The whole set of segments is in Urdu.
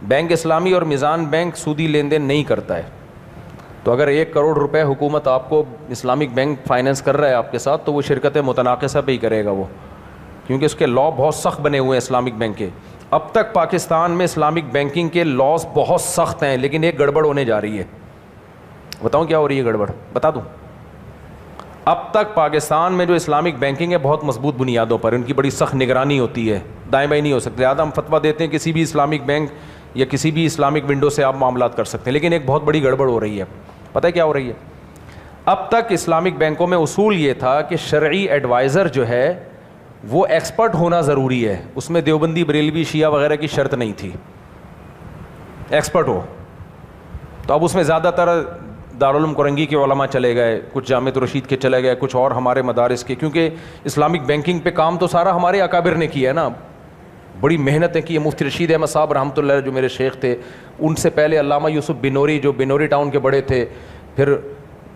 بینک اسلامی اور میزان بینک سودی لین دین نہیں کرتا ہے. تو اگر 1 کروڑ روپے حکومت آپ کو اسلامک بینک فائنینس کر رہا ہے آپ کے ساتھ, تو وہ شرکت متناقصہ پہ ہی کرے گا وہ, کیونکہ اس کے لا بہت سخت بنے ہوئے ہیں اسلامک بینک کے. اب تک پاکستان میں اسلامک بینکنگ کے لاز بہت سخت ہیں, لیکن ایک گڑبڑ ہونے جا رہی ہے. بتاؤں کیا ہو رہی ہے گڑبڑ؟ بتا دوں. اب تک پاکستان میں جو اسلامک بینکنگ ہے بہت مضبوط بنیادوں پر, ان کی بڑی سخت نگرانی ہوتی ہے, دائیں بائیں نہیں ہو سکتے. زیادہ ہم فتویٰ دیتے ہیں کسی بھی اسلامک بینک یا کسی بھی اسلامک ونڈو سے آپ معاملات کر سکتے ہیں, لیکن ایک بہت بڑی گڑبڑ ہو رہی ہے. پتہ ہے کیا ہو رہی ہے؟ اب تک اسلامک بینکوں میں اصول یہ تھا کہ شرعی ایڈوائزر جو ہے وہ ایکسپرٹ ہونا ضروری ہے. اس میں دیوبندی, بریلوی, شیعہ وغیرہ کی شرط نہیں تھی, ایکسپرٹ ہو. تو اب اس میں زیادہ تر دارالعلوم کرنگی کے علماء چلے گئے, کچھ جامعۃ رشید کے چلے گئے, کچھ اور ہمارے مدارس کے, کیونکہ اسلامک بینکنگ پہ کام تو سارا ہمارے اکابر نے کیا ہے نا, بڑی محنتیں کی. مفتی رشید احمد صاحب رحمۃ اللہ جو میرے شیخ تھے, ان سے پہلے علامہ یوسف بنوری جو بنوری ٹاؤن کے بڑے تھے, پھر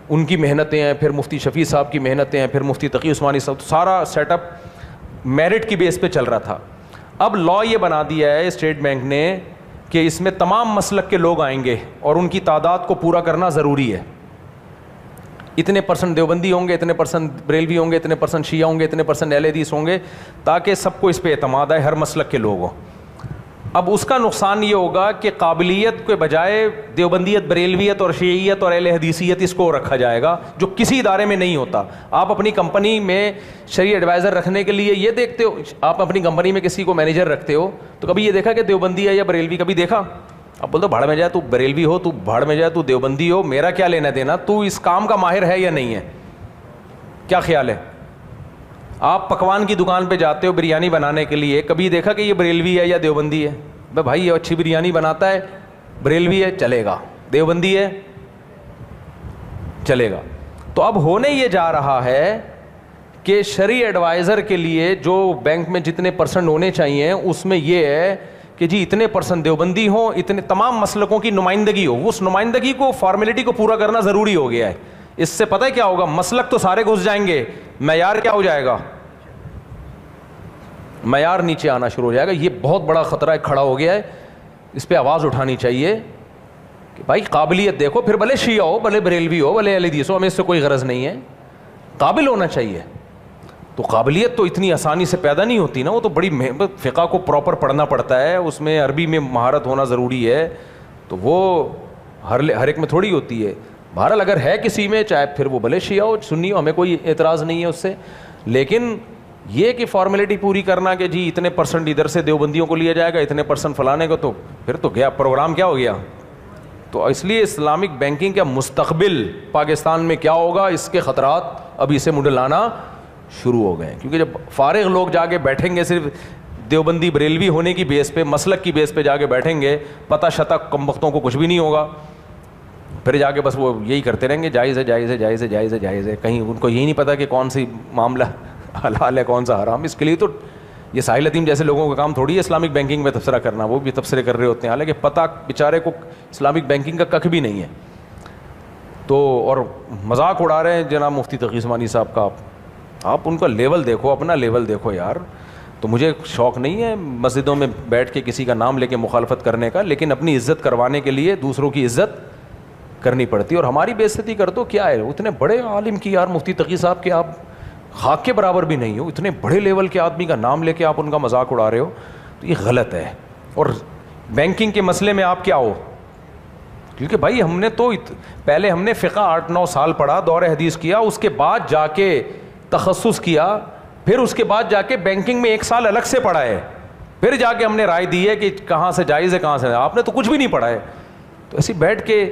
ان کی محنتیں ہیں, پھر مفتی شفیع صاحب کی محنتیں ہیں, پھر مفتی تقی عثمانی صاحب. سارا سیٹ اپ میرٹ کی بیس پہ چل رہا تھا. اب لا یہ بنا دیا ہے اسٹیٹ بینک نے کہ اس میں تمام مسلک کے لوگ آئیں گے اور ان کی تعداد کو پورا کرنا ضروری ہے. اتنے % دیوبندی ہوں گے, اتنے % بریلوی ہوں گے, اتنے % شیعہ ہوں گے, اتنے % اہل حدیث ہوں گے, تاکہ سب کو اس پہ اعتماد آئے, ہر مسلک کے لوگ ہوں. اب اس کا نقصان یہ ہوگا کہ قابلیت کے بجائے دیوبندیت, بریلویت اور شیعیت اور اہل حدیثیت اس کو رکھا جائے گا, جو کسی ادارے میں نہیں ہوتا. آپ اپنی کمپنی میں شرعی ایڈوائزر رکھنے کے لیے یہ دیکھتے ہو, آپ اپنی کمپنی میں کسی کو مینیجر رکھتے ہو تو کبھی یہ دیکھا کہ دیوبندی ہے یا بریلوی؟ کبھی دیکھا؟ اب بول دو بھاڑ میں جائے, تو بریلوی ہو, تو بھاڑ میں جائے, تو دیوبندی ہو, میرا کیا لینا دینا, تو اس کام کا ماہر ہے یا نہیں ہے؟ کیا خیال ہے؟ آپ پکوان کی دکان پہ جاتے ہو بریانی بنانے کے لیے, کبھی دیکھا کہ یہ بریلوی ہے یا دیوبندی ہے؟ بھائی یہ اچھی بریانی بناتا ہے, بریلوی ہے چلے گا, دیوبندی ہے چلے گا. تو اب ہونے یہ جا رہا ہے کہ شرعی ایڈوائزر کے لیے جو بینک میں جتنے % ہونے چاہیے اس میں یہ ہے کہ جی اتنے % دیوبندی ہوں, اتنے تمام مسلکوں کی نمائندگی ہو. اس نمائندگی کو, فارمیلٹی کو پورا کرنا ضروری ہو گیا ہے. اس سے پتہ ہے کیا ہوگا؟ مسلک تو سارے گھس جائیں گے, معیار کیا ہو جائے گا؟ معیار نیچے آنا شروع ہو جائے گا. یہ بہت بڑا خطرہ کھڑا ہو گیا ہے, اس پہ آواز اٹھانی چاہیے کہ بھائی قابلیت دیکھو, پھر بھلے شیعہ ہو, بھلے بریلوی ہو, بھلے اہل حدیث ہو, ہمیں اس سے کوئی غرض نہیں ہے, قابل ہونا چاہیے. تو قابلیت تو اتنی آسانی سے پیدا نہیں ہوتی نا, وہ تو بڑی فقہ کو پراپر پڑھنا پڑتا ہے, اس میں عربی میں مہارت ہونا ضروری ہے, تو وہ ہر ایک میں تھوڑی ہوتی ہے. بہرحال اگر ہے کسی میں, چاہے پھر وہ بھلے شیعہ ہو, سنی ہو, ہمیں کوئی اعتراض نہیں ہے اس سے, لیکن یہ کہ فارمیلٹی پوری کرنا کہ جی اتنے % ادھر سے دیوبندیوں کو لیا جائے گا, اتنے % فلانے کو, تو پھر تو گیا پروگرام, کیا ہو گیا. تو اس لیے اسلامک بینکنگ کا مستقبل پاکستان میں کیا ہوگا, اس کے خطرات ابھی سے منڈلانا شروع ہو گئے ہیں. کیونکہ جب فارغ لوگ جا کے بیٹھیں گے صرف دیوبندی بریلوی ہونے کی بیس پہ, مسلک کی بیس پہ جا کے بیٹھیں گے, پتہ شتہ کم وقتوں کو کچھ بھی نہیں ہوگا, پھر جا کے بس وہ یہی کرتے رہیں گے, جائز ہے جائز ہے جائز ہے جائز ہے جائز ہے. کہیں ان کو یہی نہیں پتا کہ کون سی معاملہ حلال ہے کون سا حرام. اس کے لیے تو یہ ساحل عظیم جیسے لوگوں کا کام تھوڑی ہے اسلامک بینکنگ میں تبصرہ کرنا, وہ بھی تبصرے کر رہے ہوتے ہیں, حالانکہ پتہ بیچارے کو اسلامک بینکنگ کا ککھ بھی نہیں ہے. تو اور مذاق اڑا رہے ہیں جناب مفتی تقی عثمانی صاحب کا. آپ ان کا لیول دیکھو, اپنا لیول دیکھو یار. تو مجھے شوق نہیں ہے مسجدوں میں بیٹھ کے کسی کا نام لے کے مخالفت کرنے کا, لیکن اپنی عزت کروانے کے لیے دوسروں کی عزت کرنی پڑتی ہے. اور ہماری بے عزتی کر دو, کیا ہے, اتنے بڑے عالم کی یار مفتی تقی صاحب کے آپ خاک کے برابر بھی نہیں ہو, اتنے بڑے لیول کے آدمی کا نام لے کے آپ ان کا مذاق اڑا رہے ہو, تو یہ غلط ہے. اور بینکنگ کے مسئلے میں آپ کیا ہو, کیونکہ بھائی ہم نے تو پہلے ہم نے فقہ 8-9 سال پڑھا, دور حدیث کیا, اس کے بعد جا کے تخصص کیا, پھر اس کے بعد جا کے بینکنگ میں 1 سال الگ سے پڑھا ہے, پھر جا کے ہم نے رائے دی ہے کہ کہاں سے جائز ہے کہاں سے. آپ نے تو کچھ بھی نہیں پڑھا ہے, تو ایسی بیٹھ کے